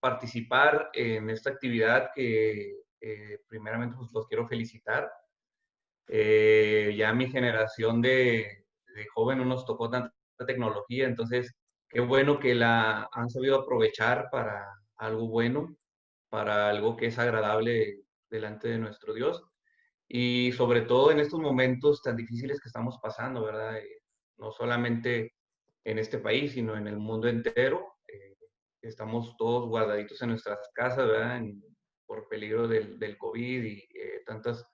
participar en esta actividad que primeramente pues, los quiero felicitar. Ya mi generación de joven no nos tocó tanta tecnología, entonces qué bueno que la han sabido aprovechar para algo bueno, para algo que es agradable delante de nuestro Dios. Y sobre todo en estos momentos tan difíciles que estamos pasando, ¿verdad? No solamente en este país, sino en el mundo entero. Estamos todos guardaditos en nuestras casas, ¿verdad? Por peligro del COVID y tantos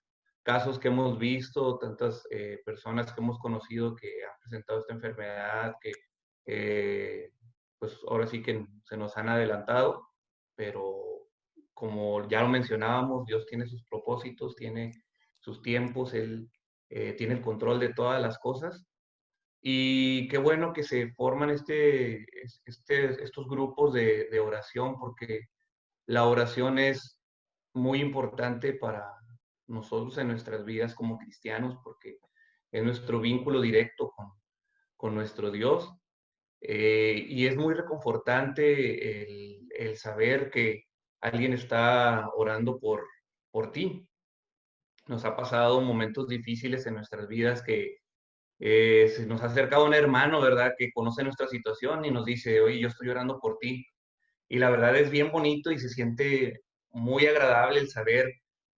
casos que hemos visto, tantas personas que hemos conocido que han presentado esta enfermedad, que pues ahora sí que se nos han adelantado, pero como ya lo mencionábamos, Dios tiene sus propósitos, tiene sus tiempos, Él tiene el control de todas las cosas. Y qué bueno que se forman estos grupos de oración, porque la oración es muy importante para nosotros en nuestras vidas como cristianos, porque es nuestro vínculo directo con nuestro Dios. Y es muy reconfortante el saber que alguien está orando por ti. Nos ha pasado momentos difíciles en nuestras vidas que se nos ha acercado un hermano, ¿verdad? Que conoce nuestra situación y nos dice, oye, yo estoy orando por ti. Y la verdad es bien bonito y se siente muy agradable el saber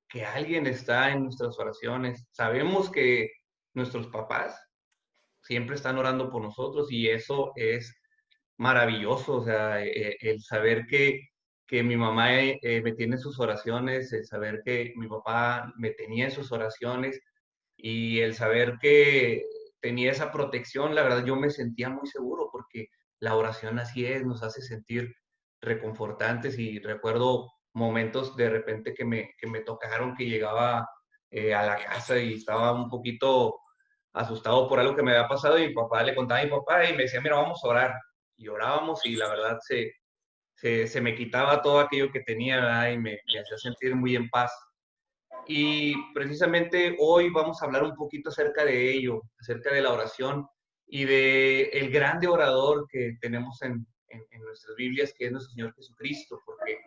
que alguien está en nuestras oraciones. Sabemos que nuestros papás siempre están orando por nosotros y eso es maravilloso, o sea, el saber que mi mamá me tiene en sus oraciones, el saber que mi papá me tenía en sus oraciones y el saber que tenía esa protección, la verdad yo me sentía muy seguro porque la oración así es, nos hace sentir reconfortantes y recuerdo momentos de repente que me tocaron, que llegaba a la casa y estaba un poquito asustado por algo que me había pasado y mi papá le contaba a mi papá y me decía, mira, vamos a orar. Y orábamos y la verdad se me quitaba todo aquello que tenía, ¿verdad? Y me hacía sentir muy en paz. Y precisamente hoy vamos a hablar un poquito acerca de ello, acerca de la oración y de el grande orador que tenemos en nuestras Biblias, que es nuestro Señor Jesucristo, porque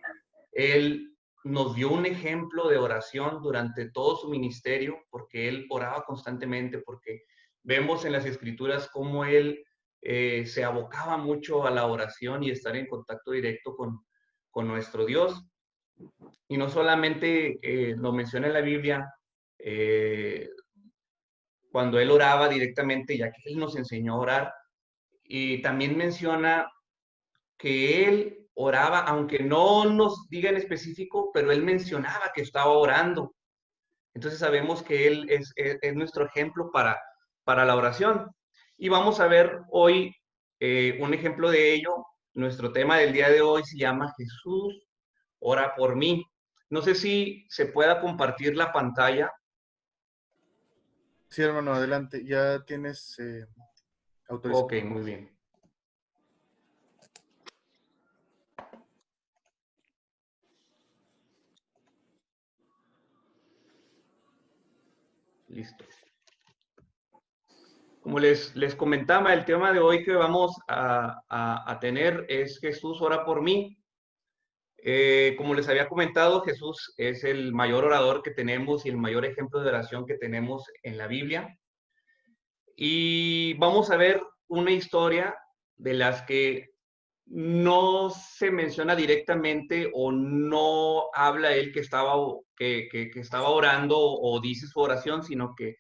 Él nos dio un ejemplo de oración durante todo su ministerio, porque Él oraba constantemente, porque vemos en las Escrituras cómo Él se abocaba mucho a la oración y estar en contacto directo con nuestro Dios. Y no solamente lo menciona en la Biblia, eh, cuando él oraba directamente, ya que él nos enseñó a orar, y también menciona que él oraba, aunque no nos diga en específico, pero él mencionaba que estaba orando. Entonces sabemos que él es nuestro ejemplo para la oración. Y vamos a ver hoy un ejemplo de ello. Nuestro tema del día de hoy se llama Jesús, ora por mí. No sé si se pueda compartir la pantalla. Sí, hermano, adelante. Ya tienes Ok, autorización. muy bien. Listo. Como les comentaba, el tema de hoy que vamos a tener es Jesús ora por mí. Como les había comentado, Jesús es el mayor orador que tenemos y el mayor ejemplo de oración que tenemos en la Biblia. Y vamos a ver una historia de las que no se menciona directamente o no habla él que estaba orando o dice su oración, sino que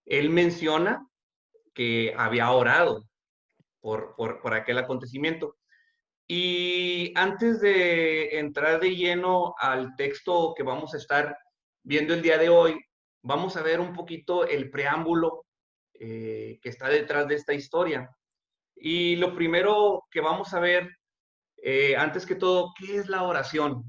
él menciona que había orado por aquel acontecimiento. Y antes de entrar de lleno al texto que vamos a estar viendo el día de hoy, vamos a ver un poquito el preámbulo que está detrás de esta historia. Y lo primero que vamos a ver, antes que todo, ¿qué es la oración?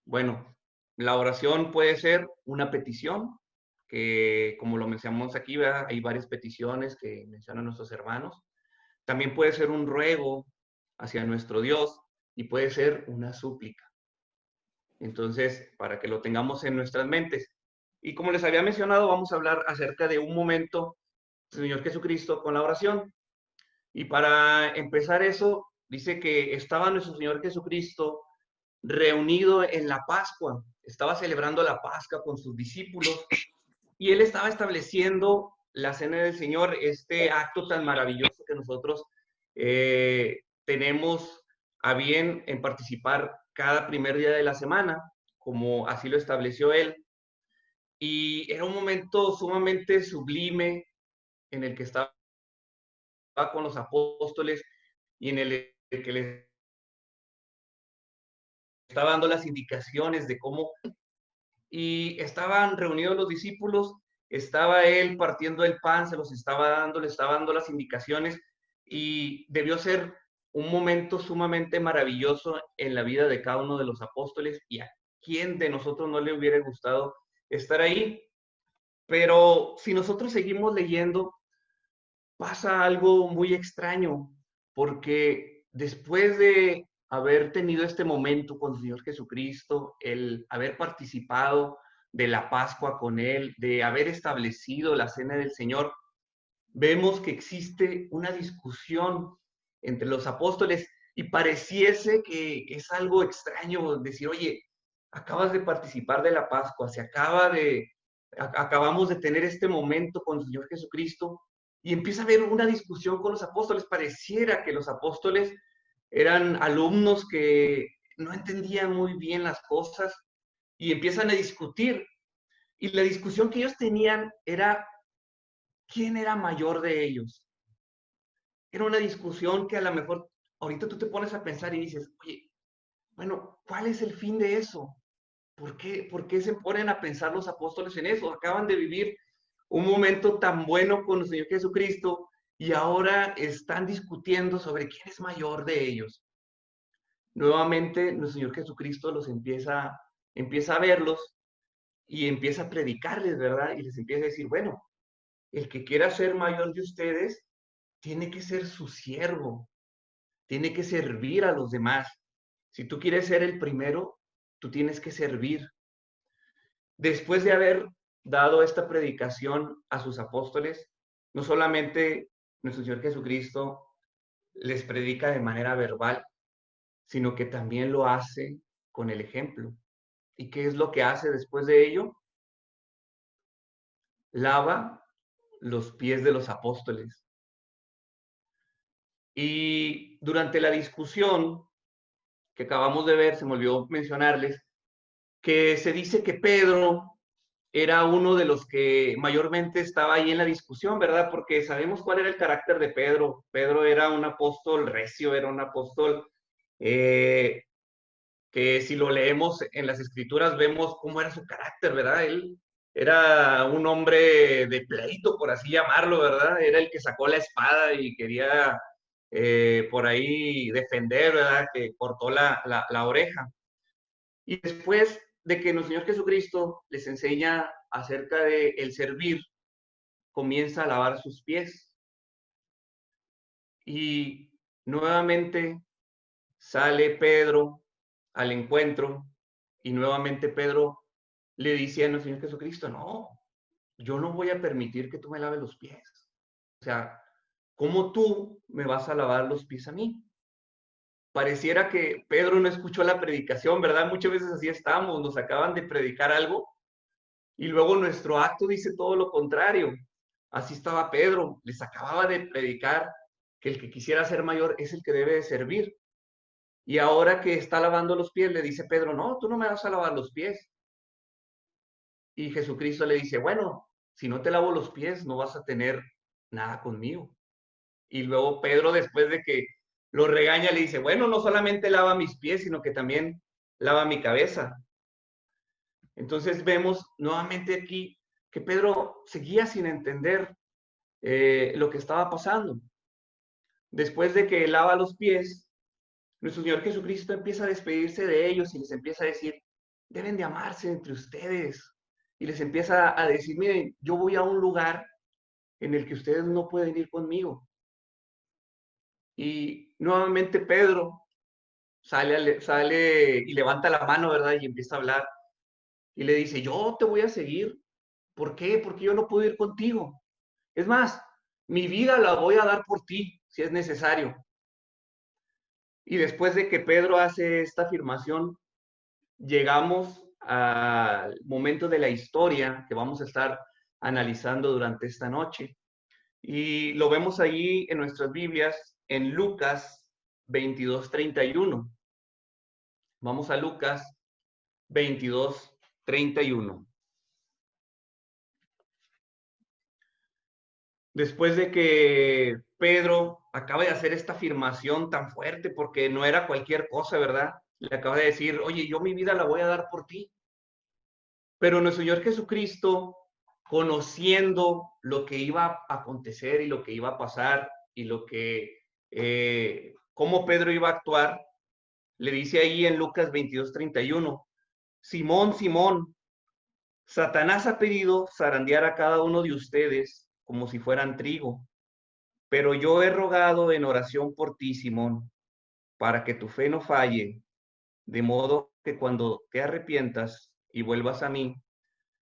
Bueno, la oración puede ser una petición, que como lo mencionamos aquí, ¿verdad? Hay varias peticiones que mencionan nuestros hermanos. También puede ser un ruego hacia nuestro Dios y puede ser una súplica. Entonces, para que lo tengamos en nuestras mentes. Y como les había mencionado, vamos a hablar acerca de un momento, Señor Jesucristo, con la oración. Y para empezar eso, dice que estaba nuestro Señor Jesucristo reunido en la Pascua, estaba celebrando la Pascua con sus discípulos y él estaba estableciendo la cena del Señor, este acto tan maravilloso que nosotros tenemos a bien en participar cada primer día de la semana, como así lo estableció él. Y era un momento sumamente sublime en el que estaba con los apóstoles y en el que les estaba dando las indicaciones de cómo, y estaban reunidos los discípulos, estaba él partiendo el pan, se los estaba dando, le estaba dando las indicaciones, y debió ser un momento sumamente maravilloso en la vida de cada uno de los apóstoles, y a quién de nosotros no le hubiera gustado estar ahí. Pero si nosotros seguimos leyendo, pasa algo muy extraño, porque después de haber tenido este momento con el Señor Jesucristo, el haber participado de la Pascua con Él, de haber establecido la cena del Señor, vemos que existe una discusión entre los apóstoles y pareciese que es algo extraño decir, oye, acabas de participar de la Pascua, acabamos de tener este momento con el Señor Jesucristo y empieza a haber una discusión con los apóstoles. Pareciera que los apóstoles eran alumnos que no entendían muy bien las cosas y empiezan a discutir. Y la discusión que ellos tenían era quién era mayor de ellos. Era una discusión que a lo mejor ahorita tú te pones a pensar y dices, oye, bueno, ¿cuál es el fin de eso? ¿Por qué se ponen a pensar los apóstoles en eso? Acaban de vivir un momento tan bueno con el Señor Jesucristo y ahora están discutiendo sobre quién es mayor de ellos. Nuevamente, nuestro Señor Jesucristo empieza a verlos y empieza a predicarles, ¿verdad? Y les empieza a decir, bueno, el que quiera ser mayor de ustedes tiene que ser su siervo, tiene que servir a los demás. Si tú quieres ser el primero, tú tienes que servir. Después de haber dado esta predicación a sus apóstoles, no solamente nuestro Señor Jesucristo les predica de manera verbal, sino que también lo hace con el ejemplo. ¿Y qué es lo que hace después de ello? Lava los pies de los apóstoles. Y durante la discusión que acabamos de ver, se me olvidó mencionarles, que se dice que Pedro era uno de los que mayormente estaba ahí en la discusión, ¿verdad? Porque sabemos cuál era el carácter de Pedro. Pedro era un apóstol recio, era un apóstol que si lo leemos en las escrituras vemos cómo era su carácter, ¿verdad? Él era un hombre de pleito, por así llamarlo, ¿verdad? Era el que sacó la espada y quería por ahí defender, ¿verdad? Que cortó la oreja. Y después de que nuestro Señor Jesucristo les enseña acerca de el servir, comienza a lavar sus pies. Y nuevamente sale Pedro al encuentro y nuevamente Pedro le dice a nuestro Señor Jesucristo, no, yo no voy a permitir que tú me laves los pies. O sea, ¿cómo tú me vas a lavar los pies a mí? Pareciera que Pedro no escuchó la predicación, ¿verdad? Muchas veces así estamos, nos acaban de predicar algo y luego nuestro acto dice todo lo contrario. Así estaba Pedro, les acababa de predicar que el que quisiera ser mayor es el que debe de servir. Y ahora que está lavando los pies, le dice Pedro, no, tú no me vas a lavar los pies. Y Jesucristo le dice, bueno, si no te lavo los pies, no vas a tener nada conmigo. Y luego Pedro, después de que lo regaña, le dice, bueno, no solamente lava mis pies, sino que también lava mi cabeza. Entonces vemos nuevamente aquí que Pedro seguía sin entender lo que estaba pasando. Después de que lava los pies, nuestro Señor Jesucristo empieza a despedirse de ellos y les empieza a decir, deben de amarse entre ustedes. Y les empieza a decir, miren, yo voy a un lugar en el que ustedes no pueden ir conmigo. Y nuevamente Pedro sale y levanta la mano, ¿verdad? Y empieza a hablar. Y le dice, yo te voy a seguir. ¿Por qué? Porque yo no puedo ir contigo. Es más, mi vida la voy a dar por ti, si es necesario. Y después de que Pedro hace esta afirmación, llegamos al momento de la historia que vamos a estar analizando durante esta noche. Y lo vemos ahí en nuestras Biblias, en Lucas 22:31. Vamos a Lucas 22:31. Después de que Pedro acaba de hacer esta afirmación tan fuerte, porque no era cualquier cosa, ¿verdad? Le acaba de decir, oye, yo mi vida la voy a dar por ti. Pero nuestro Señor Jesucristo, conociendo lo que iba a acontecer y lo que iba a pasar y cómo Pedro iba a actuar, le dice ahí en Lucas 22:31, Simón, Simón, Satanás ha pedido zarandear a cada uno de ustedes como si fueran trigo, pero yo he rogado en oración por ti, Simón, para que tu fe no falle, de modo que cuando te arrepientas y vuelvas a mí,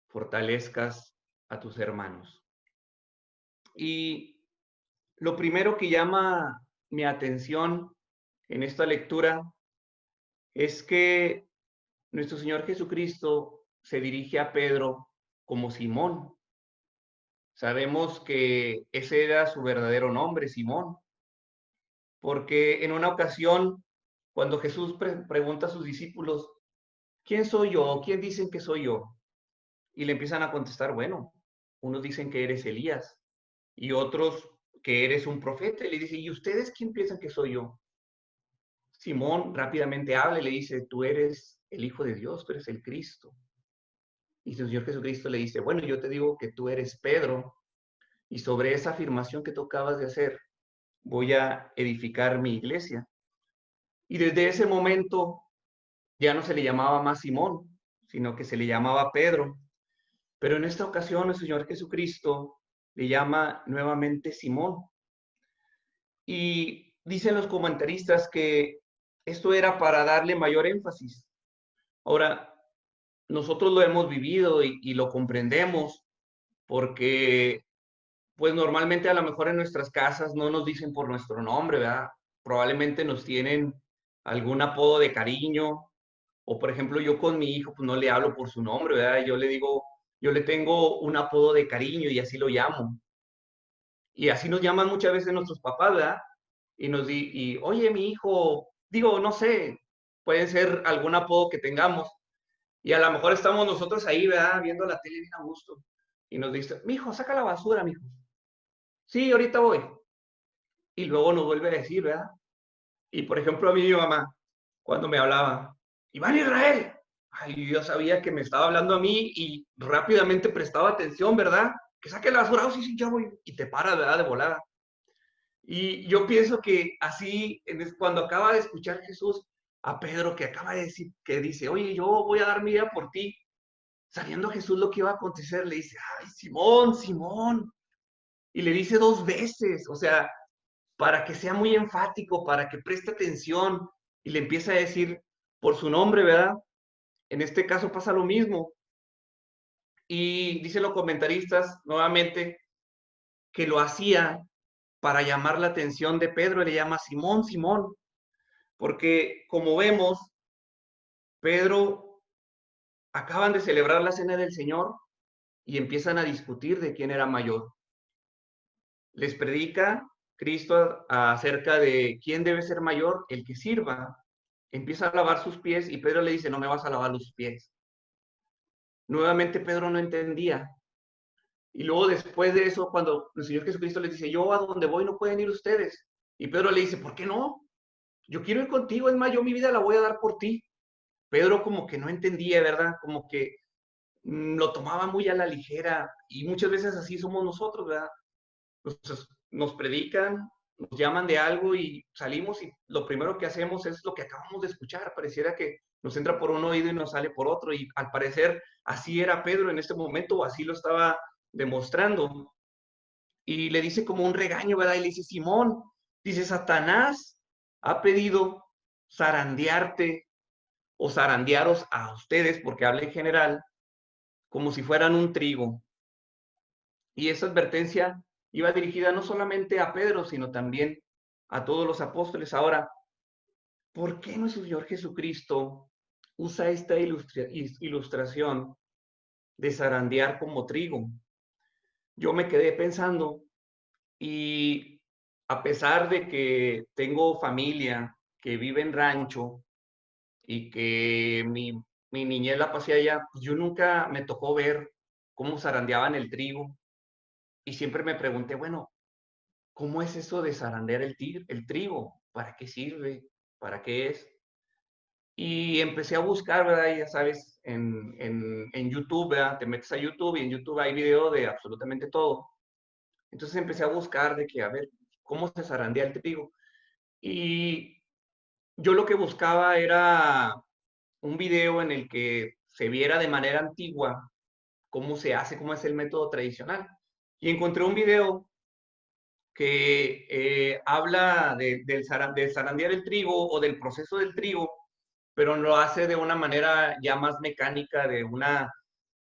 fortalezcas a tus hermanos. Y lo primero que llama mi atención en esta lectura es que nuestro Señor Jesucristo se dirige a Pedro como Simón. Sabemos que ese era su verdadero nombre, Simón, porque en una ocasión, cuando Jesús pregunta a sus discípulos, ¿quién soy yo? ¿Quién dicen que soy yo? Y le empiezan a contestar, bueno, unos dicen que eres Elías y otros que eres un profeta. Y le dice, ¿y ustedes quién piensan que soy yo? Simón rápidamente habla y le dice, tú eres el Hijo de Dios, tú eres el Cristo. Y su Señor Jesucristo le dice, bueno, yo te digo que tú eres Pedro, y sobre esa afirmación que tú acabas de hacer, voy a edificar mi iglesia. Y desde ese momento ya no se le llamaba más Simón, sino que se le llamaba Pedro. Pero en esta ocasión el Señor Jesucristo le llama nuevamente Simón. Y dicen los comentaristas que esto era para darle mayor énfasis. Ahora, nosotros lo hemos vivido y lo comprendemos porque, pues normalmente a lo mejor en nuestras casas no nos dicen por nuestro nombre, ¿verdad? Probablemente nos tienen algún apodo de cariño, o por ejemplo yo con mi hijo, pues no le hablo por su nombre, ¿verdad? Yo le digo, yo le tengo un apodo de cariño y así lo llamo. Y así nos llaman muchas veces nuestros papás, ¿verdad? Oye, mi hijo, digo, no sé, puede ser algún apodo que tengamos. Y a lo mejor estamos nosotros ahí, ¿verdad? Viendo la tele bien a gusto. Y nos dice, mi hijo, saca la basura, mi hijo. Sí, ahorita voy. Y luego nos vuelve a decir, ¿verdad? Y por ejemplo, a mí mi mamá, cuando me hablaba, Iván Israel, ay, yo sabía que me estaba hablando a mí y rápidamente prestaba atención, ¿verdad? Que saque la basura, oh, sí, sí, ya voy. Y te para, ¿verdad? De volada. Y yo pienso que así, cuando acaba de escuchar Jesús a Pedro, que acaba de decir, que dice, oye, yo voy a dar mi vida por ti, sabiendo Jesús lo que iba a acontecer, le dice, ay, Simón, Simón. Y le dice dos veces, o sea, para que sea muy enfático, para que preste atención y le empieza a decir por su nombre, ¿verdad? En este caso pasa lo mismo. Y dicen los comentaristas nuevamente que lo hacía para llamar la atención de Pedro, le llama Simón, Simón, porque como vemos, Pedro acaban de celebrar la cena del Señor y empiezan a discutir de quién era mayor. Les predica Cristo acerca de quién debe ser mayor, el que sirva. Empieza a lavar sus pies y Pedro le dice, no me vas a lavar los pies. Nuevamente Pedro no entendía. Y luego después de eso, cuando el Señor Jesucristo les dice, yo a donde voy no pueden ir ustedes. Y Pedro le dice, ¿por qué no? Yo quiero ir contigo, es más, yo mi vida la voy a dar por ti. Pedro como que no entendía, ¿verdad? Como que lo tomaba muy a la ligera y muchas veces así somos nosotros, ¿verdad? Nos predican, nos llaman de algo y salimos y lo primero que hacemos es lo que acabamos de escuchar. Pareciera que nos entra por un oído y nos sale por otro. Y al parecer así era Pedro en este momento, o así lo estaba demostrando. Y le dice como un regaño, ¿verdad? Y le dice, Simón, dice, Satanás ha pedido zarandearte o zarandearos a ustedes, porque habla en general, como si fueran un trigo. Y esa advertencia iba dirigida no solamente a Pedro, sino también a todos los apóstoles. Ahora, ¿por qué nuestro Señor Jesucristo usa esta ilustración de zarandear como trigo. Yo me quedé pensando y a pesar de que tengo familia que vive en rancho y que mi niñez la pasé allá, pues yo nunca me tocó ver cómo zarandeaban el trigo y siempre me pregunté, bueno, ¿cómo es eso de zarandear el trigo? ¿Para qué sirve? ¿Para qué es? Y empecé a buscar, ¿verdad? Ya sabes, en YouTube, ¿verdad? Te metes a YouTube y en YouTube hay video de absolutamente todo. Entonces empecé a buscar de que, a ver, ¿cómo se zarandea el trigo? Y yo lo que buscaba era un video en el que se viera de manera antigua cómo se hace, cómo es el método tradicional. Y encontré un video que habla del zarandear el trigo o del proceso del trigo, pero lo hace de una manera ya más mecánica, de una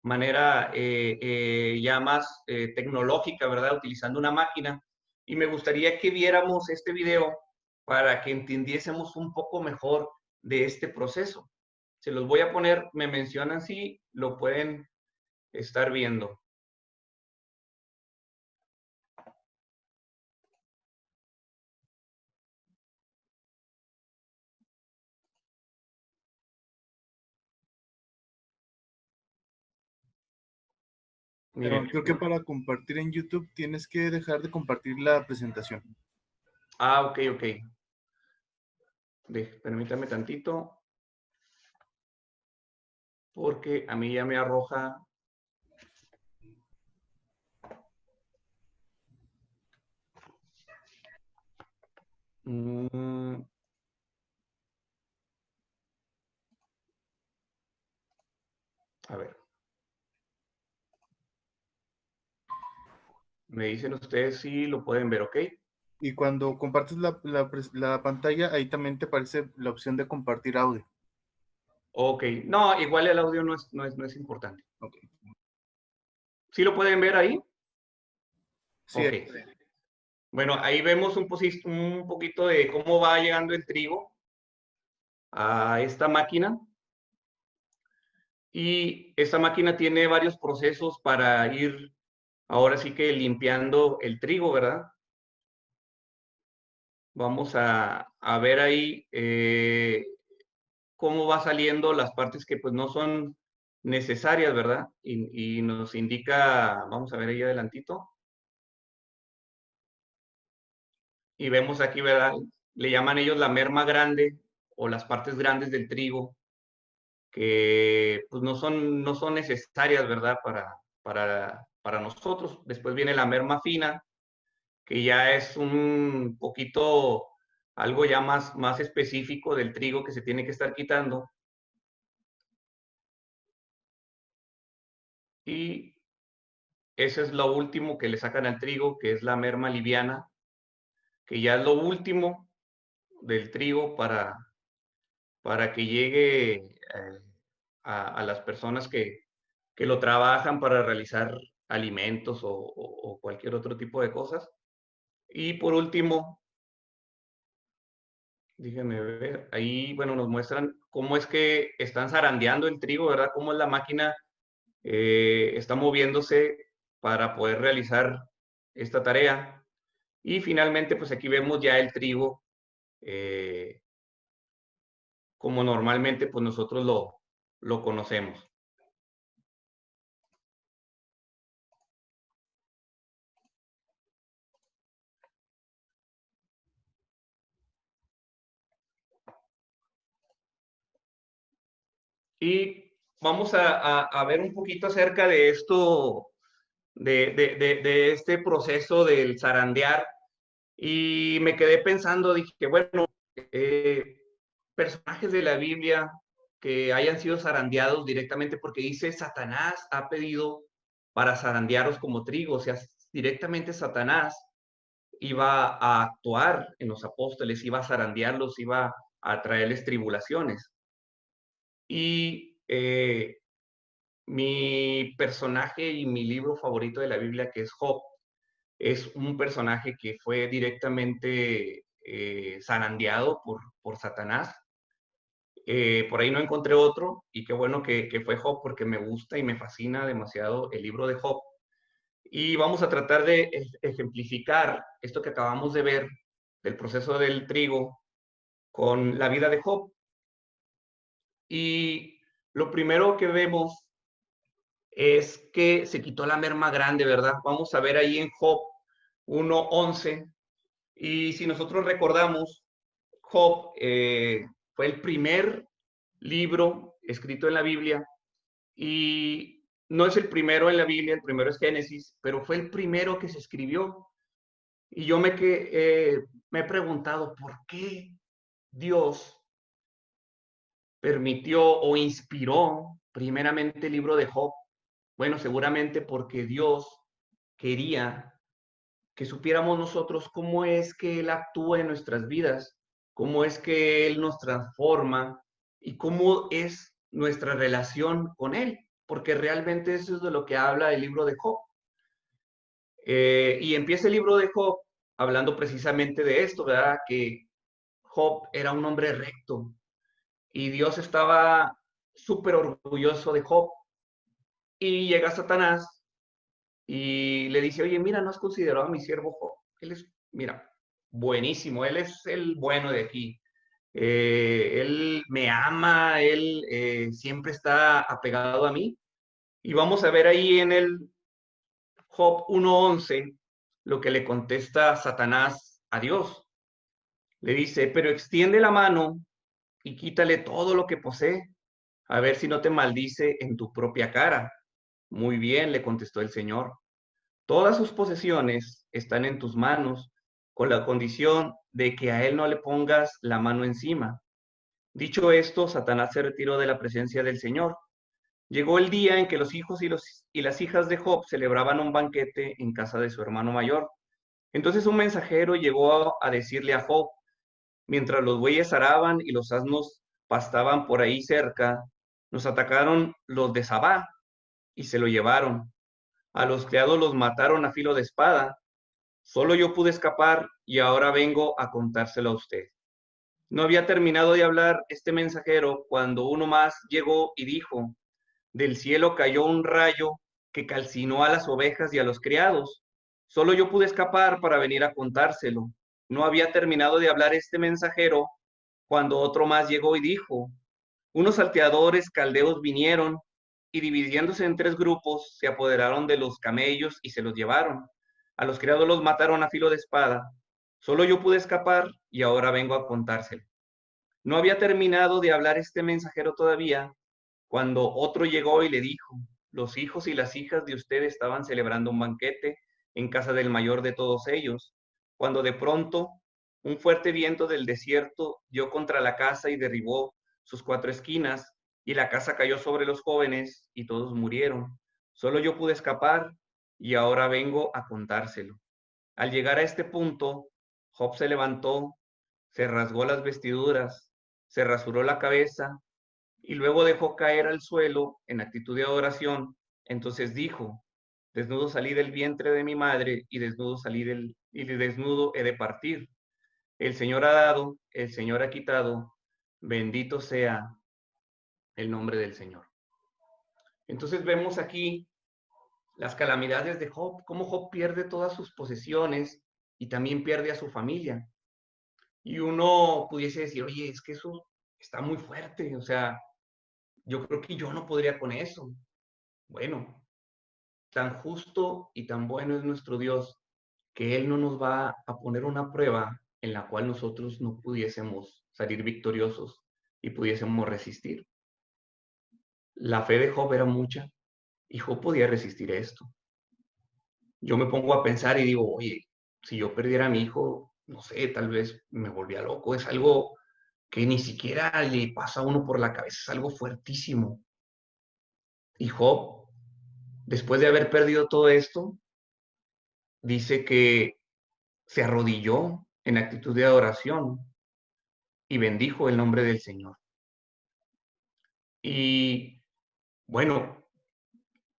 manera ya más tecnológica, ¿verdad? Utilizando una máquina. Y me gustaría que viéramos este video para que entendiésemos un poco mejor de este proceso. Se los voy a poner, me mencionan si lo pueden estar viendo. Pero Miren. creo que para compartir en YouTube tienes que dejar de compartir la presentación. Ah, ok, ok. Permítame tantito, porque a mí ya me arroja. Mm, a ver. Me dicen ustedes si lo pueden ver, ¿ok? Y cuando compartes la pantalla, ahí también te aparece la opción de compartir audio. Ok. No, igual el audio no es importante. Ok. ¿Sí lo pueden ver ahí? Sí, Ok. Bueno, ahí vemos un poquito de cómo va llegando el trigo a esta máquina. Y esta máquina tiene varios procesos para ir, ahora sí que limpiando el trigo, ¿verdad? Vamos a ver ahí cómo va saliendo las partes que pues no son necesarias, ¿verdad? Y nos indica, vamos a ver ahí adelantito, y vemos aquí, ¿verdad? Le llaman ellos la merma grande o las partes grandes del trigo, que pues no son necesarias, ¿verdad? Para nosotros. Después viene la merma fina, que ya es un poquito algo ya más específico del trigo que se tiene que estar quitando. Y eso es lo último que le sacan al trigo, que es la merma liviana, que ya es lo último del trigo para que llegue a las personas que lo trabajan para realizar alimentos o cualquier otro tipo de cosas. Y por último, déjenme ver, ahí, bueno, nos muestran cómo es que están zarandeando el trigo, ¿verdad? Cómo es la máquina está moviéndose para poder realizar esta tarea. Y finalmente, pues aquí vemos ya el trigo eh, como normalmente pues nosotros lo conocemos. Y vamos a ver un poquito acerca de esto, de este proceso del zarandear. Y me quedé pensando, dije, bueno, eh, personajes de la Biblia que hayan sido zarandeados directamente, porque dice Satanás ha pedido para zarandearos como trigo, o sea, directamente Satanás iba a actuar en los apóstoles, iba a zarandearlos, iba a traerles tribulaciones. Y mi personaje y mi libro favorito de la Biblia, que es Job, es un personaje que fue directamente zarandeado por Satanás. Por ahí no encontré otro y qué bueno que fue Job porque me gusta y me fascina demasiado el libro de Job. Y vamos a tratar de ejemplificar esto que acabamos de ver del proceso del trigo con la vida de Job. Y lo primero que vemos es que se quitó la merma grande, ¿verdad? Vamos a ver ahí en Job 1:11. Y si nosotros recordamos, Job fue el primer libro escrito en la Biblia y no es el primero en la Biblia, el primero es Génesis, pero fue el primero que se escribió. Y yo me he preguntado, ¿por qué Dios permitió o inspiró primeramente el libro de Job? Bueno, seguramente porque Dios quería que supiéramos nosotros cómo es que Él actúa en nuestras vidas, cómo es que Él nos transforma y cómo es nuestra relación con Él, porque realmente eso es de lo que habla el libro de Job. Y empieza el libro de Job hablando precisamente de esto, ¿verdad? Que Job era un hombre recto y Dios estaba súper orgulloso de Job. Y llega Satanás y le dice, oye, mira, ¿no has considerado a mi siervo Job? Él es, mira, buenísimo, él es el bueno de aquí. Él me ama, él siempre está apegado a mí. Y vamos a ver ahí en el Job 1:11 lo que le contesta Satanás a Dios. Le dice, pero extiende la mano y quítale todo lo que posee, a ver si no te maldice en tu propia cara. Muy bien, le contestó el Señor. Todas sus posesiones están en tus manos, con la condición de que a él no le pongas la mano encima. Dicho esto, Satanás se retiró de la presencia del Señor. Llegó el día en que los hijos y las hijas de Job celebraban un banquete en casa de su hermano mayor. Entonces un mensajero llegó a decirle a Job, mientras los bueyes araban y los asnos pastaban por ahí cerca, nos atacaron los de Sabá y se lo llevaron. A los criados los mataron a filo de espada. Solo yo pude escapar y ahora vengo a contárselo a usted. No había terminado de hablar este mensajero cuando uno más llegó y dijo, del cielo cayó un rayo que calcinó a las ovejas y a los criados. Solo yo pude escapar para venir a contárselo. No había terminado de hablar este mensajero cuando otro más llegó y dijo, unos salteadores caldeos vinieron y dividiéndose en 3 grupos, se apoderaron de los camellos y se los llevaron. A los criados los mataron a filo de espada. Solo yo pude escapar y ahora vengo a contárselo. No había terminado de hablar este mensajero todavía, cuando otro llegó y le dijo, los hijos y las hijas de usted estaban celebrando un banquete en casa del mayor de todos ellos, cuando de pronto un fuerte viento del desierto dio contra la casa y derribó sus 4 esquinas, y la casa cayó sobre los jóvenes y todos murieron. Solo yo pude escapar y ahora vengo a contárselo. Al llegar a este punto, Job se levantó, se rasgó las vestiduras, se rasuró la cabeza y luego dejó caer al suelo en actitud de adoración. Entonces dijo, desnudo salí del vientre de mi madre y desnudo he de partir. El Señor ha dado, el Señor ha quitado, bendito sea el nombre del Señor. Entonces vemos aquí las calamidades de Job, cómo Job pierde todas sus posesiones y también pierde a su familia. Y uno pudiese decir, oye, es que eso está muy fuerte, o sea, yo creo que yo no podría con eso. Bueno, tan justo y tan bueno es nuestro Dios que Él no nos va a poner una prueba en la cual nosotros no pudiésemos salir victoriosos y pudiésemos resistir. La fe de Job era mucha y Job podía resistir esto. Yo me pongo a pensar y digo, oye, si yo perdiera a mi hijo, no sé, tal vez me volvía loco. Es algo que ni siquiera le pasa a uno por la cabeza, es algo fuertísimo. Y Job, después de haber perdido todo esto, dice que se arrodilló en actitud de adoración y bendijo el nombre del Señor. Y bueno,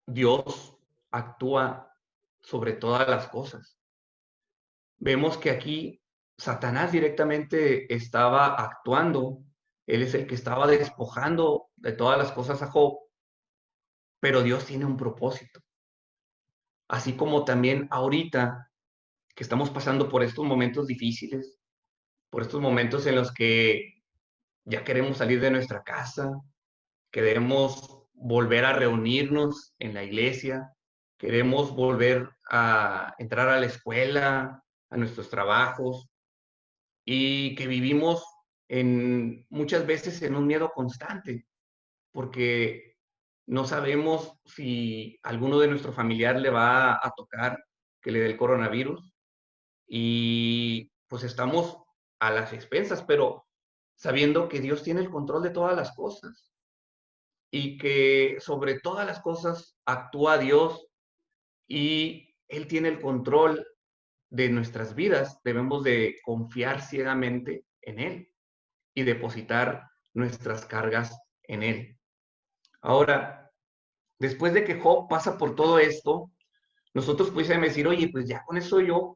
Dios actúa sobre todas las cosas. Vemos que aquí Satanás directamente estaba actuando Él es el que estaba despojando de todas las cosas a Job, pero Dios tiene un propósito. Así como también ahorita que estamos pasando por estos momentos difíciles, por estos momentos en los que ya queremos salir de nuestra casa, queremos volver a reunirnos en la iglesia, queremos volver a entrar a la escuela, a nuestros trabajos, y que vivimos muchas veces en un miedo constante, porque no sabemos si alguno de nuestros familiares le va a tocar que le dé el coronavirus, y pues estamos a las expensas, pero sabiendo que Dios tiene el control de todas las cosas y que sobre todas las cosas actúa Dios y Él tiene el control de nuestras vidas. Debemos de confiar ciegamente en Él y depositar nuestras cargas en Él. Ahora, después de que Job pasa por todo esto, nosotros pudiésemos decir, oye, pues ya con eso yo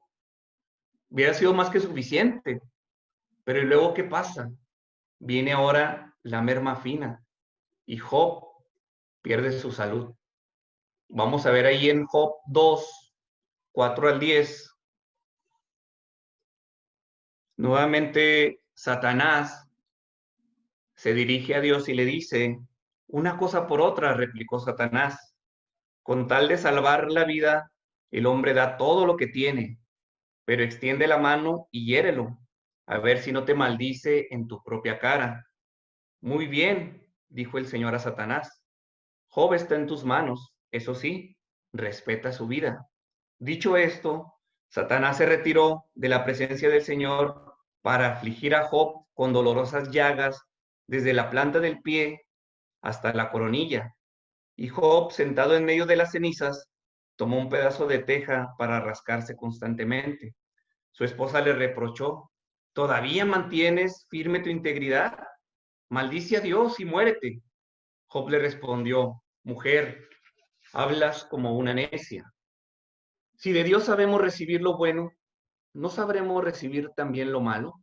hubiera sido más que suficiente. Pero ¿y luego qué pasa? Viene ahora la merma fina y Job pierde su salud. Vamos a ver ahí en Job 2, 4 al 10. Nuevamente Satanás se dirige a Dios y le dice, una cosa por otra, replicó Satanás, con tal de salvar la vida, el hombre da todo lo que tiene, pero extiende la mano y hiérelo, a ver si no te maldice en tu propia cara. Muy bien, dijo el Señor a Satanás, Job está en tus manos, eso sí, respeta su vida. Dicho esto, Satanás se retiró de la presencia del Señor para afligir a Job con dolorosas llagas desde la planta del pie hasta la coronilla. Y Job, sentado en medio de las cenizas, tomó un pedazo de teja para rascarse constantemente. Su esposa le reprochó, ¿todavía mantienes firme tu integridad? Maldice a Dios y muérete. Job le respondió, mujer, hablas como una necia. Si de Dios sabemos recibir lo bueno, ¿no sabremos recibir también lo malo?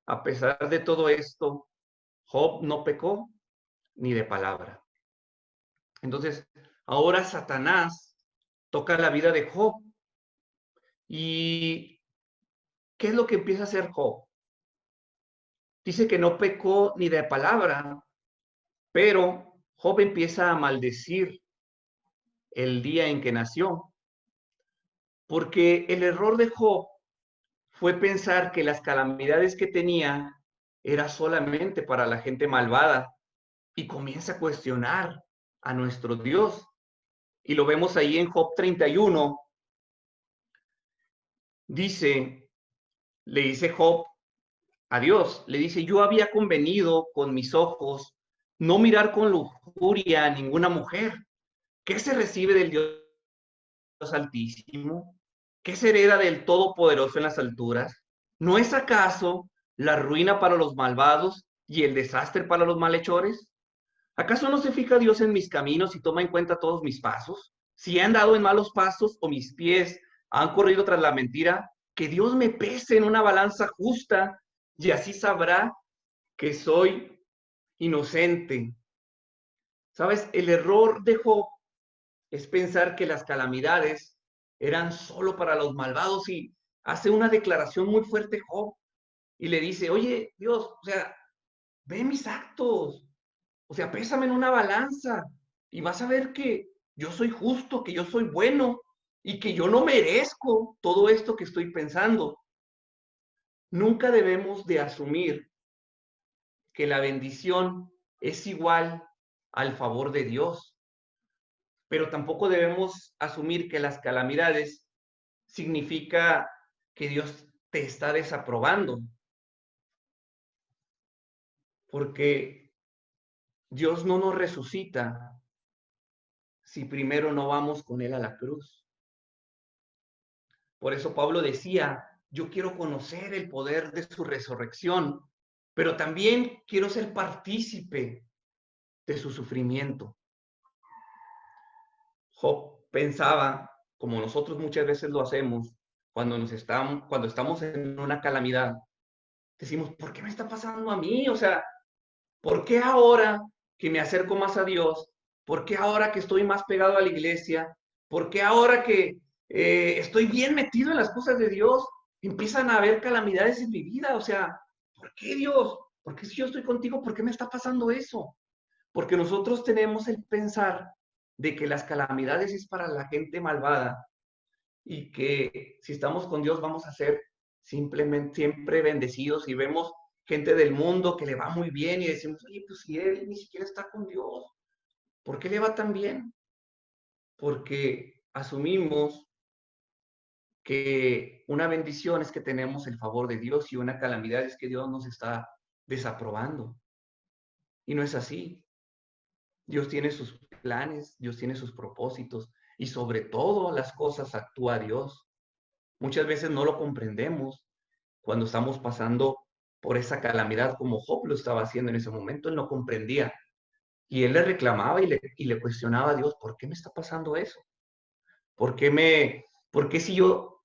A pesar de todo esto, Job no pecó ni de palabra. Entonces, ahora Satanás toca la vida de Job. ¿Y qué es lo que empieza a hacer Job? Dice que no pecó ni de palabra, pero Job empieza a maldecir el día en que nació, porque el error de Job fue pensar que las calamidades que tenía era solamente para la gente malvada y comienza a cuestionar a nuestro Dios. Y lo vemos ahí en Job 31. Dice, le dice Job a Dios, le dice, yo había convenido con mis ojos no mirar con lujuria a ninguna mujer. ¿Qué se recibe del Dios Altísimo? ¿Qué se hereda del Todopoderoso en las alturas? ¿No es acaso la ruina para los malvados y el desastre para los malhechores? ¿Acaso no se fija Dios en mis caminos y toma en cuenta todos mis pasos? Si he andado en malos pasos o mis pies han corrido tras la mentira, que Dios me pese en una balanza justa y así sabrá que soy inocente. ¿Sabes? El error de Job es pensar que las calamidades eran solo para los malvados y hace una declaración muy fuerte Job y le dice, oye, Dios, o sea, ve mis actos, o sea, pésame en una balanza y vas a ver que yo soy justo, que yo soy bueno y que yo no merezco todo esto que estoy pensando. Nunca debemos de asumir que la bendición es igual al favor de Dios, pero tampoco debemos asumir que las calamidades significa que Dios te está desaprobando, porque Dios no nos resucita si primero no vamos con Él a la cruz. Por eso Pablo decía, yo quiero conocer el poder de su resurrección, pero también quiero ser partícipe de su sufrimiento. Job pensaba, como nosotros muchas veces lo hacemos, cuando estamos en una calamidad, decimos, ¿por qué me está pasando a mí? O sea, ¿Por qué ahora que me acerco más a Dios? ¿Por qué ahora que estoy más pegado a la iglesia? ¿Por qué ahora que estoy bien metido en las cosas de Dios? Empiezan a haber calamidades en mi vida. O sea, ¿por qué Dios? ¿Por qué si yo estoy contigo, por qué me está pasando eso? Porque nosotros tenemos el pensar de que las calamidades es para la gente malvada y que si estamos con Dios vamos a ser simplemente siempre bendecidos y vemos gente del mundo que le va muy bien y decimos, oye, pues si él ni siquiera está con Dios, ¿por qué le va tan bien? Porque asumimos que una bendición es que tenemos el favor de Dios y una calamidad es que Dios nos está desaprobando. Y no es así. Dios tiene sus planes, Dios tiene sus propósitos y sobre todo las cosas actúa Dios. Muchas veces no lo comprendemos cuando estamos pasando por esa calamidad como Job lo estaba haciendo en ese momento. Él no comprendía y él le reclamaba y le cuestionaba a Dios, ¿por qué me está pasando eso? ¿Por qué si yo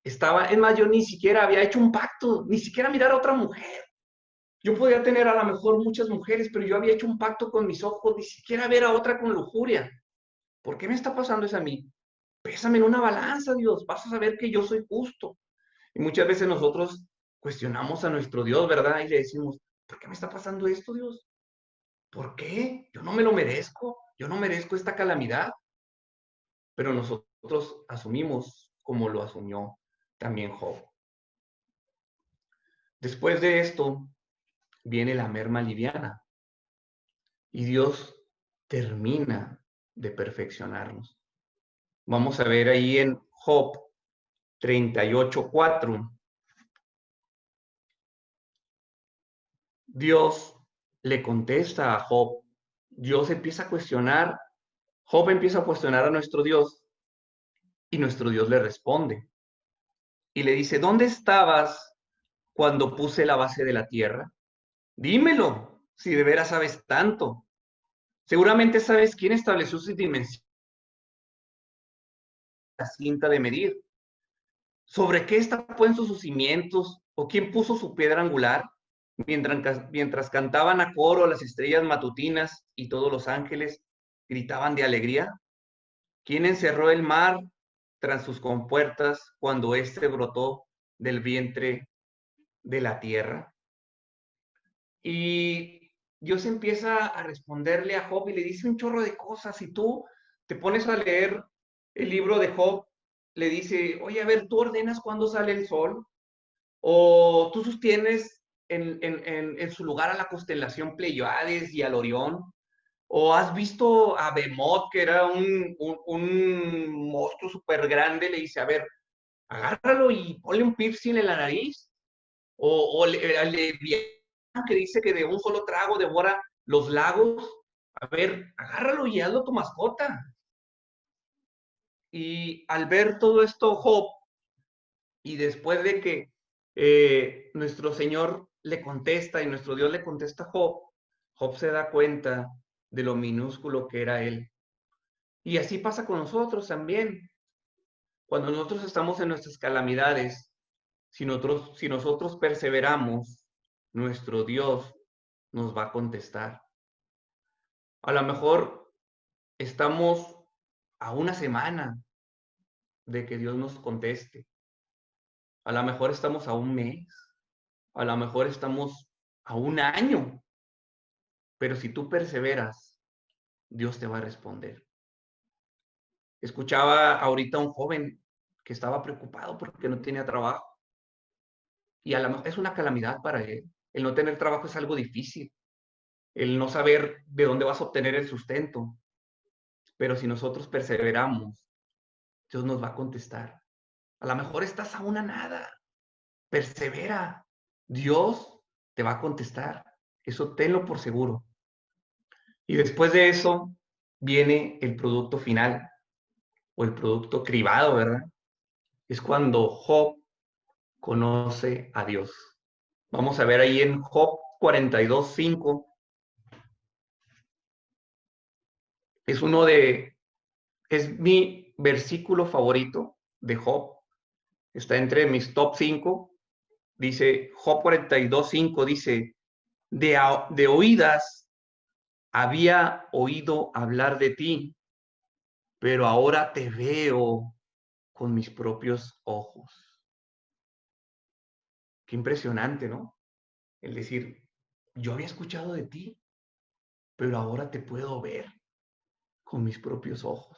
estaba, es más, yo ni siquiera había hecho un pacto, ni siquiera mirar a otra mujer? Yo podía tener a lo mejor muchas mujeres, pero yo había hecho un pacto con mis ojos, ni siquiera ver a otra con lujuria. ¿Por qué me está pasando eso a mí? Pésame en una balanza, Dios, vas a saber que yo soy justo. Y muchas veces nosotros cuestionamos a nuestro Dios, ¿verdad? Y le decimos, ¿por qué me está pasando esto, Dios? ¿Por qué? Yo no me lo merezco, yo no merezco esta calamidad. Pero nosotros asumimos como lo asumió también Job. Después de esto viene la merma liviana y Dios termina de perfeccionarnos. Vamos a ver ahí en Job 38:4. Dios le contesta a Job. Dios empieza a cuestionar, Job empieza a cuestionar a nuestro Dios y nuestro Dios le responde. Y le dice, ¿dónde estabas cuando puse la base de la tierra? Dímelo, si de veras sabes tanto. Seguramente sabes quién estableció sus dimensiones, la cinta de medir. ¿Sobre qué está puesto sus cimientos? ¿O quién puso su piedra angular? Mientras cantaban a coro las estrellas matutinas y todos los ángeles gritaban de alegría. ¿Quién encerró el mar tras sus compuertas cuando éste brotó del vientre de la tierra? Y Dios empieza a responderle a Job y le dice un chorro de cosas. Si tú te pones a leer el libro de Job, le dice, oye, a ver, ¿tú ordenas cuándo sale el sol? ¿O tú sostienes en su lugar a la constelación Pleiades y al Orión? ¿O has visto a Behemoth, que era un monstruo súper grande? Le dice, a ver, agárralo y ponle un piercing en la nariz. O al Leviatán, que dice que de un solo trago devora los lagos. A ver, agárralo y hazlo tu mascota. Y al ver todo esto, Job, y después de que nuestro Señor le contesta y nuestro Dios le contesta a Job, Job se da cuenta de lo minúsculo que era él. Y así pasa con nosotros también. Cuando nosotros estamos en nuestras calamidades, si nosotros perseveramos, nuestro Dios nos va a contestar. A lo mejor estamos a una semana de que Dios nos conteste. A lo mejor estamos a un mes. A lo mejor estamos a un año. Pero si tú perseveras, Dios te va a responder. Escuchaba ahorita a un joven que estaba preocupado porque no tenía trabajo. Y es una calamidad para él. El no tener trabajo es algo difícil. El no saber de dónde vas a obtener el sustento. Pero si nosotros perseveramos, Dios nos va a contestar. A lo mejor estás a una nada. Persevera. Dios te va a contestar. Eso tenlo por seguro. Y después de eso viene el producto final o el producto cribado, ¿verdad? Es cuando Job conoce a Dios. Vamos a ver ahí en Job 42:5. Es mi versículo favorito de Job. Está entre mis top 5. Dice Job 42:5, dice, de oídas había oído hablar de ti, pero ahora te veo con mis propios ojos. Qué impresionante, ¿no? El decir, yo había escuchado de ti, pero ahora te puedo ver con mis propios ojos.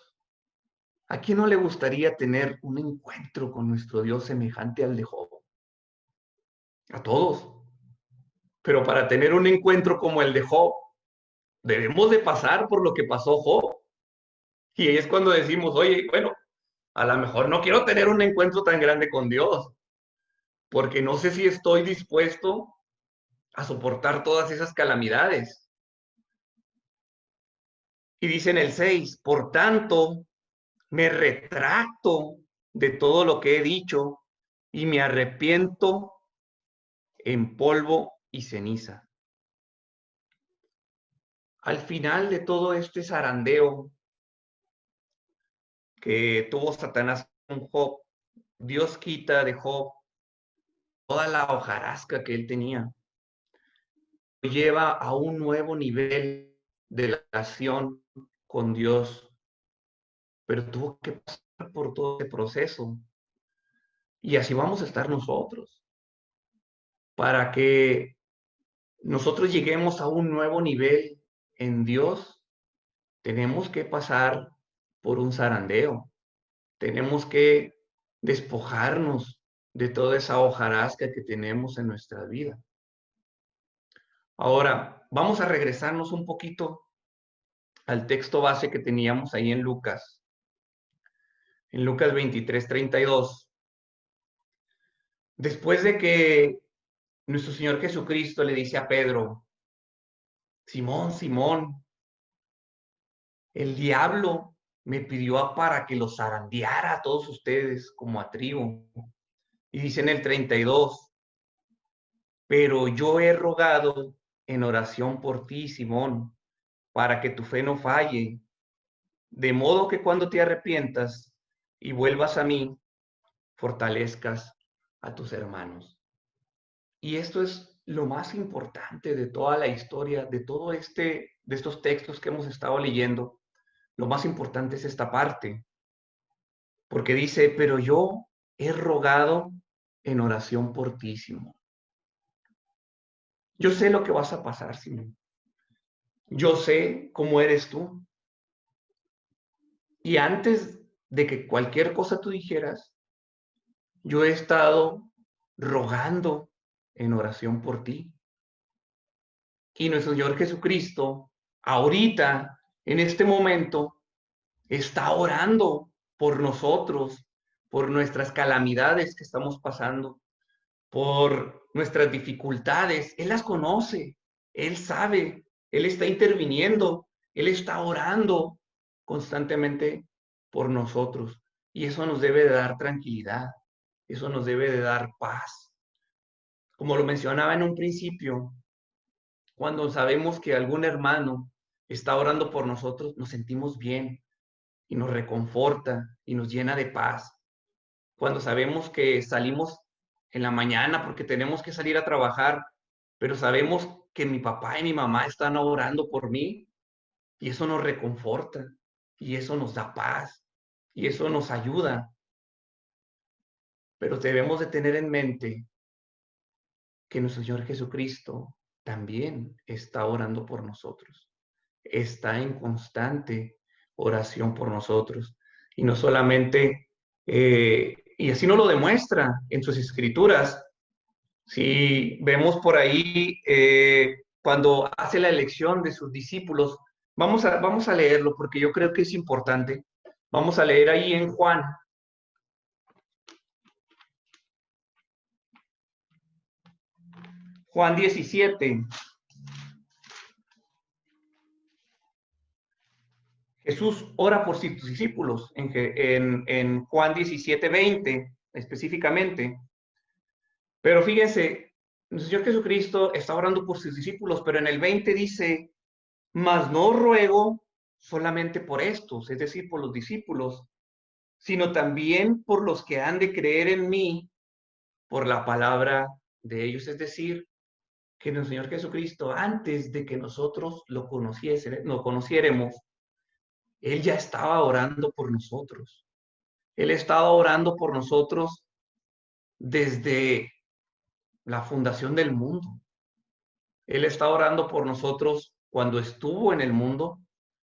¿A quién no le gustaría tener un encuentro con nuestro Dios semejante al de Job? A todos. Pero para tener un encuentro como el de Job, debemos de pasar por lo que pasó Job. Y ahí es cuando decimos, oye, bueno, a lo mejor no quiero tener un encuentro tan grande con Dios, porque no sé si estoy dispuesto a soportar todas esas calamidades. Y dice en el 6, por tanto, me retracto de todo lo que he dicho y me arrepiento en polvo y ceniza. Al final de todo este zarandeo que tuvo Satanás con Job, Dios quita de Job toda la hojarasca que él tenía, lo lleva a un nuevo nivel de relación con Dios, pero tuvo que pasar por todo ese proceso. Y así vamos a estar nosotros, para que nosotros lleguemos a un nuevo nivel en Dios. Tenemos que pasar por un zarandeo, tenemos que despojarnos de toda esa hojarasca que tenemos en nuestra vida. Ahora, vamos a regresarnos un poquito al texto base que teníamos ahí en Lucas 23:32. Después de que nuestro Señor Jesucristo le dice a Pedro, Simón, Simón, el diablo me pidió para que los zarandeara a todos ustedes como a trigo. Y dice en el 32, pero yo he rogado en oración por ti, Simón, para que tu fe no falle, de modo que cuando te arrepientas y vuelvas a mí, fortalezcas a tus hermanos. Y esto es lo más importante de toda la historia, de estos textos que hemos estado leyendo. Lo más importante es esta parte, porque dice, pero yo he rogado en oración por ti, Simón. Yo sé lo que vas a pasar, Simón. Yo sé cómo eres tú. Y antes de que cualquier cosa tú dijeras, yo he estado rogando en oración por ti. Y nuestro Señor Jesucristo, ahorita, en este momento, está orando por nosotros, por nuestras calamidades que estamos pasando, por nuestras dificultades. Él las conoce, Él sabe, Él está interviniendo, Él está orando constantemente por nosotros. Y eso nos debe de dar tranquilidad, eso nos debe de dar paz. Como lo mencionaba en un principio, cuando sabemos que algún hermano está orando por nosotros, nos sentimos bien y nos reconforta y nos llena de paz. Cuando sabemos que salimos en la mañana porque tenemos que salir a trabajar, pero sabemos que mi papá y mi mamá están orando por mí y eso nos reconforta y eso nos da paz y eso nos ayuda. Pero debemos de tener en mente que nuestro Señor Jesucristo también está orando por nosotros. Está en constante oración por nosotros. Y no solamente, y así nos lo demuestra en sus escrituras. Si vemos por ahí, cuando hace la elección de sus discípulos, vamos a leerlo porque yo creo que es importante. Vamos a leer ahí en Juan 17. Jesús ora por sus discípulos en Juan 17:20 específicamente. Pero fíjense, el Señor Jesucristo está orando por sus discípulos, pero en el 20 dice, mas no ruego solamente por estos, es decir, por los discípulos, sino también por los que han de creer en mí por la palabra de ellos, es decir, que nuestro Señor Jesucristo, antes de que nosotros lo conociéramos, Él ya estaba orando por nosotros. Él estaba orando por nosotros desde la fundación del mundo. Él está orando por nosotros cuando estuvo en el mundo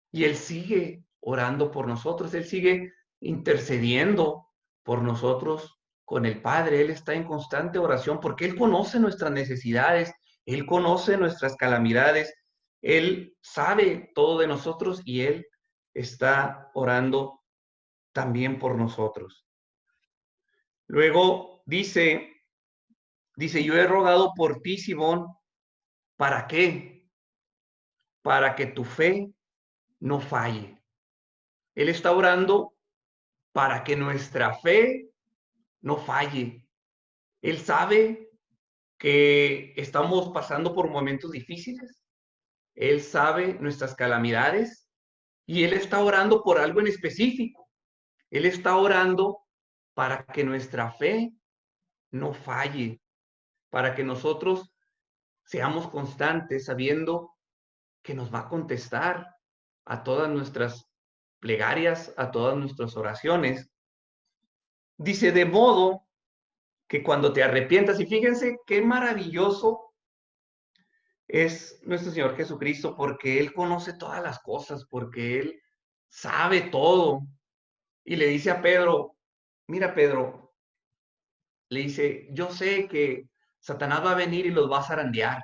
y Él sigue orando por nosotros. Él sigue intercediendo por nosotros con el Padre. Él está en constante oración porque Él conoce nuestras necesidades, Él conoce nuestras calamidades, Él sabe todo de nosotros y Él está orando también por nosotros. Luego dice, yo he rogado por ti, Simón, ¿para qué? Para que tu fe no falle. Él está orando para que nuestra fe no falle. Él sabe que estamos pasando por momentos difíciles. Él sabe nuestras calamidades y Él está orando por algo en específico. Él está orando para que nuestra fe no falle, para que nosotros seamos constantes sabiendo que nos va a contestar a todas nuestras plegarias, a todas nuestras oraciones. Dice, de modo que cuando te arrepientas, y fíjense qué maravilloso es nuestro Señor Jesucristo, porque Él conoce todas las cosas, porque Él sabe todo. Y le dice a Pedro, mira Pedro, le dice, yo sé que Satanás va a venir y los va a zarandear.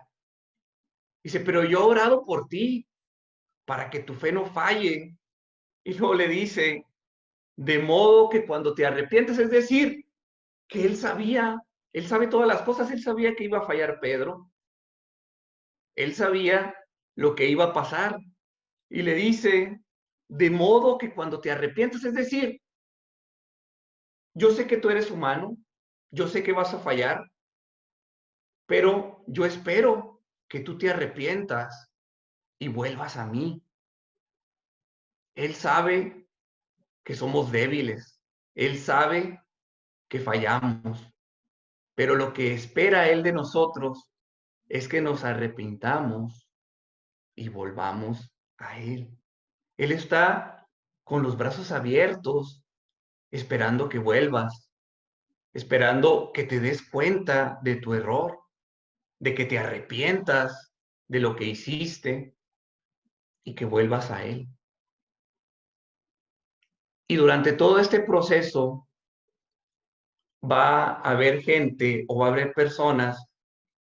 Dice, pero yo he orado por ti para que tu fe no falle. Y luego le dice, de modo que cuando te arrepientes, es decir, que él sabe todas las cosas, él sabía que iba a fallar Pedro, él sabía lo que iba a pasar. Y le dice, de modo que cuando te arrepientes, es decir, yo sé que tú eres humano, yo sé que vas a fallar, pero yo espero que tú te arrepientas y vuelvas a mí. Él sabe que somos débiles, él sabe que fallamos, pero lo que espera él de nosotros es que nos arrepintamos y volvamos a él. Él está con los brazos abiertos, esperando que vuelvas, esperando que te des cuenta de tu error, de que te arrepientas de lo que hiciste y que vuelvas a Él. Y durante todo este proceso va a haber gente o va a haber personas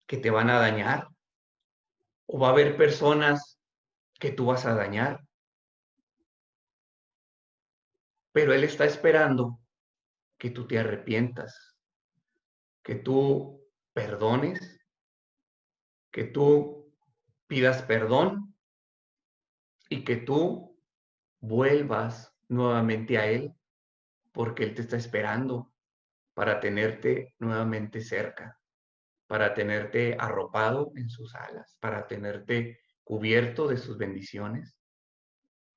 que te van a dañar o va a haber personas que tú vas a dañar. Pero Él está esperando que tú te arrepientas, que tú perdones, que tú pidas perdón y que tú vuelvas nuevamente a Él, porque Él te está esperando para tenerte nuevamente cerca, para tenerte arropado en sus alas, para tenerte cubierto de sus bendiciones,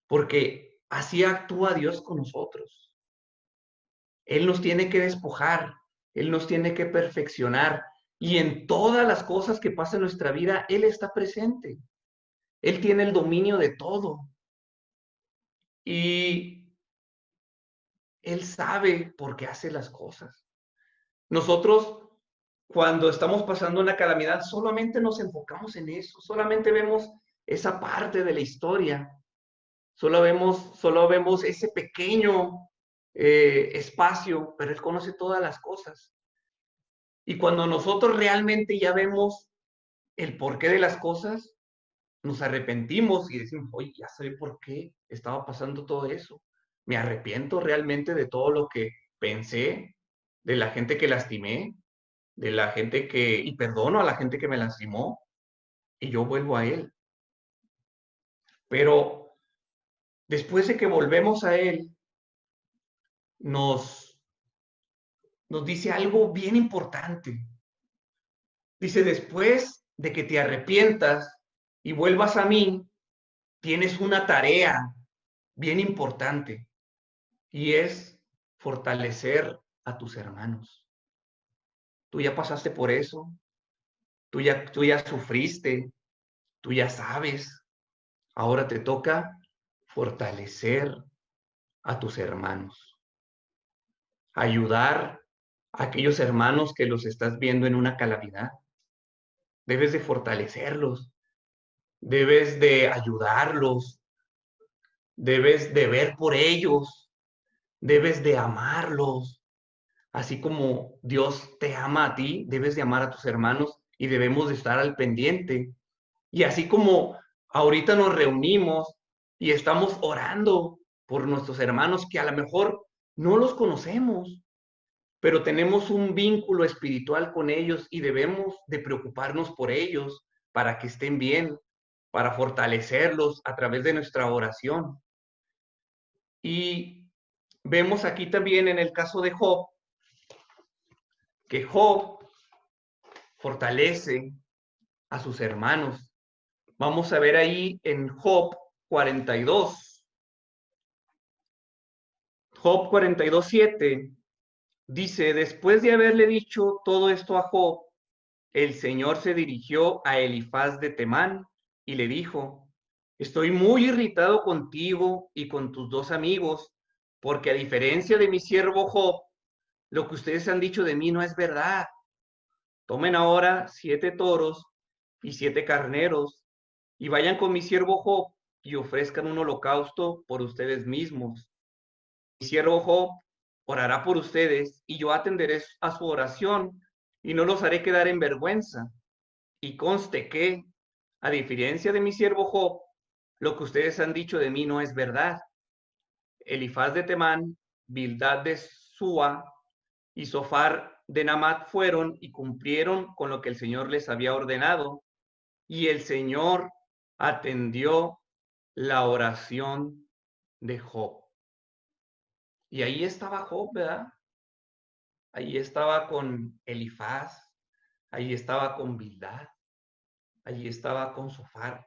porque así actúa Dios con nosotros. Él nos tiene que despojar, Él nos tiene que perfeccionar y en todas las cosas que pasan en nuestra vida, Él está presente. Él tiene el dominio de todo y Él sabe por qué hace las cosas. Nosotros, cuando estamos pasando una calamidad, solamente nos enfocamos en eso, solamente vemos esa parte de la historia, solo vemos ese pequeño espacio, pero Él conoce todas las cosas. Y cuando nosotros realmente ya vemos el porqué de las cosas, nos arrepentimos y decimos, oye, ya sé por qué estaba pasando todo eso. Me arrepiento realmente de todo lo que pensé, de la gente que lastimé, de la gente y perdono a la gente que me lastimó, y yo vuelvo a Él. Pero después de que volvemos a Él, nos, nos dice algo bien importante. Dice, después de que te arrepientas y vuelvas a mí, tienes una tarea bien importante y es fortalecer a tus hermanos. Tú ya pasaste por eso, tú ya sufriste, tú ya sabes. Ahora te toca fortalecer a tus hermanos, ayudar a aquellos hermanos que los estás viendo en una calamidad. Debes de fortalecerlos, debes de ayudarlos, debes de ver por ellos, debes de amarlos. Así como Dios te ama a ti, debes de amar a tus hermanos y debemos de estar al pendiente. Y así como ahorita nos reunimos y estamos orando por nuestros hermanos que a lo mejor no los conocemos, pero tenemos un vínculo espiritual con ellos y debemos de preocuparnos por ellos para que estén bien, para fortalecerlos a través de nuestra oración. Y vemos aquí también en el caso de Job, que Job fortalece a sus hermanos. Vamos a ver ahí en Job 42. Job 42:7 dice, después de haberle dicho todo esto a Job, el Señor se dirigió a Elifaz de Temán y le dijo, estoy muy irritado contigo y con tus dos amigos, porque a diferencia de mi siervo Job, lo que ustedes han dicho de mí no es verdad. Tomen ahora 7 toros y 7 carneros y vayan con mi siervo Job y ofrezcan un holocausto por ustedes mismos. Mi siervo Job orará por ustedes y yo atenderé a su oración y no los haré quedar en vergüenza. Y conste que, a diferencia de mi siervo Job, lo que ustedes han dicho de mí no es verdad. Elifaz de Temán, Bildad de Sua y Sofar de Namat fueron y cumplieron con lo que el Señor les había ordenado. Y el Señor atendió la oración de Job. Y ahí estaba Job, ¿verdad? Ahí estaba con Elifaz, ahí estaba con Bildad, ahí estaba con Sofar.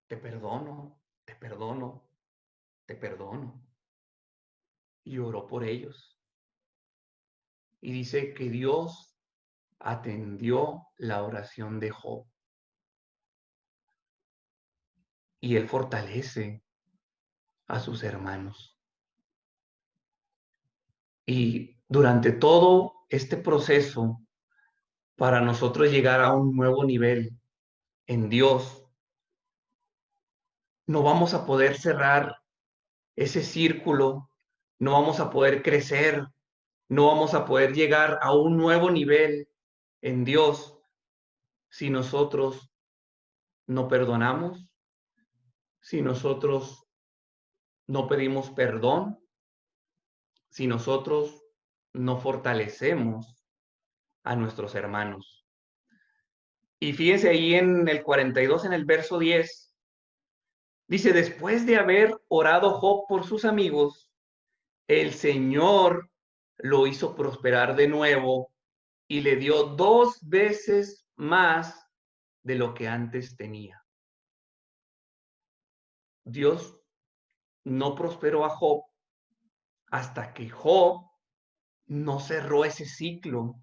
Te perdono, te perdono, te perdono. Y oró por ellos. Y dice que Dios atendió la oración de Job. Y él fortalece a sus hermanos. Y durante todo este proceso, para nosotros llegar a un nuevo nivel en Dios, no vamos a poder cerrar ese círculo, no vamos a poder crecer, no vamos a poder llegar a un nuevo nivel en Dios si nosotros no perdonamos, si nosotros no pedimos perdón, si nosotros no fortalecemos a nuestros hermanos. Y fíjense ahí en el 42, en el verso 10, dice, después de haber orado Job por sus amigos, el Señor lo hizo prosperar de nuevo y le dio 2 veces más de lo que antes tenía. Dios no prosperó a Job hasta que Job no cerró ese ciclo,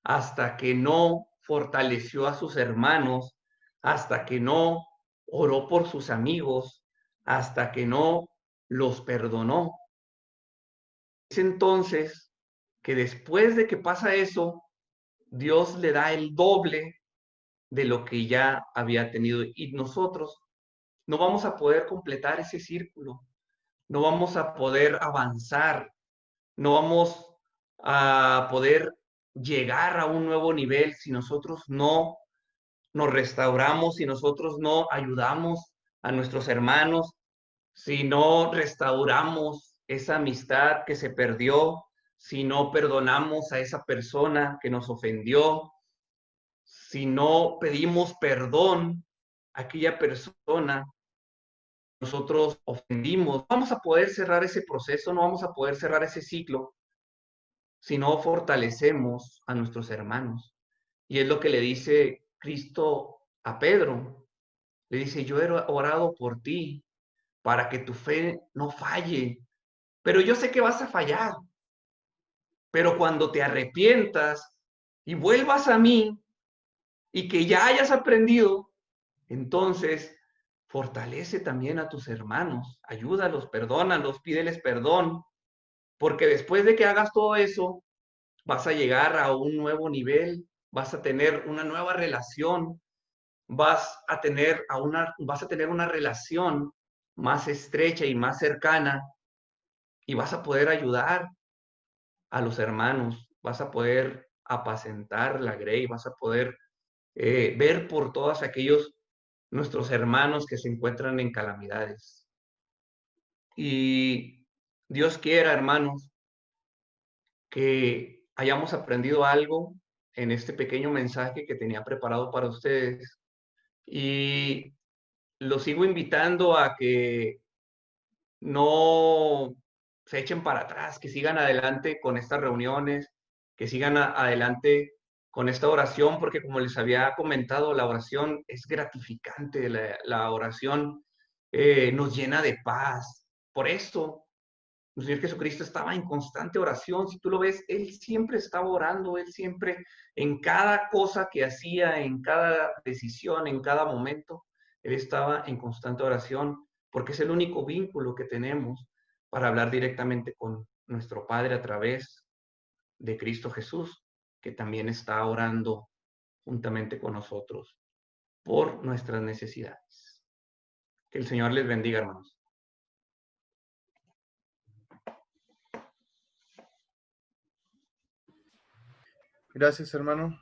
hasta que no fortaleció a sus hermanos, hasta que no oró por sus amigos, hasta que no los perdonó. Es entonces que después de que pasa eso, Dios le da el doble de lo que ya había tenido y nosotros no vamos a poder completar ese círculo, no vamos a poder avanzar, no vamos a poder llegar a un nuevo nivel si nosotros no nos restauramos, si nosotros no ayudamos a nuestros hermanos, si no restauramos esa amistad que se perdió, si no perdonamos a esa persona que nos ofendió, si no pedimos perdón a aquella persona nosotros ofendimos, vamos a poder cerrar ese proceso, no vamos a poder cerrar ese ciclo si no fortalecemos a nuestros hermanos. Y es lo que le dice Cristo a Pedro. Le dice, yo he orado por ti para que tu fe no falle, pero yo sé que vas a fallar, pero cuando te arrepientas, y vuelvas a mí y que ya hayas aprendido, entonces fortalece también a tus hermanos, ayúdalos, perdónalos, pídeles perdón, porque después de que hagas todo eso, vas a llegar a un nuevo nivel, vas a tener una nueva relación, vas a tener una relación más estrecha y más cercana y vas a poder ayudar a los hermanos, vas a poder apacentar la grey, vas a poder ver por todos aquellos nuestros hermanos que se encuentran en calamidades. Y Dios quiera, hermanos, que hayamos aprendido algo en este pequeño mensaje que tenía preparado para ustedes. Y los sigo invitando a que no se echen para atrás, que sigan adelante con estas reuniones, que sigan adelante con esta oración, porque como les había comentado, la oración es gratificante, la oración nos llena de paz. Por eso, el Señor Jesucristo estaba en constante oración. Si tú lo ves, Él siempre estaba orando, Él siempre, en cada cosa que hacía, en cada decisión, en cada momento, Él estaba en constante oración, porque es el único vínculo que tenemos para hablar directamente con nuestro Padre a través de Cristo Jesús, que también está orando juntamente con nosotros por nuestras necesidades. Que el Señor les bendiga, hermanos. Gracias, hermano.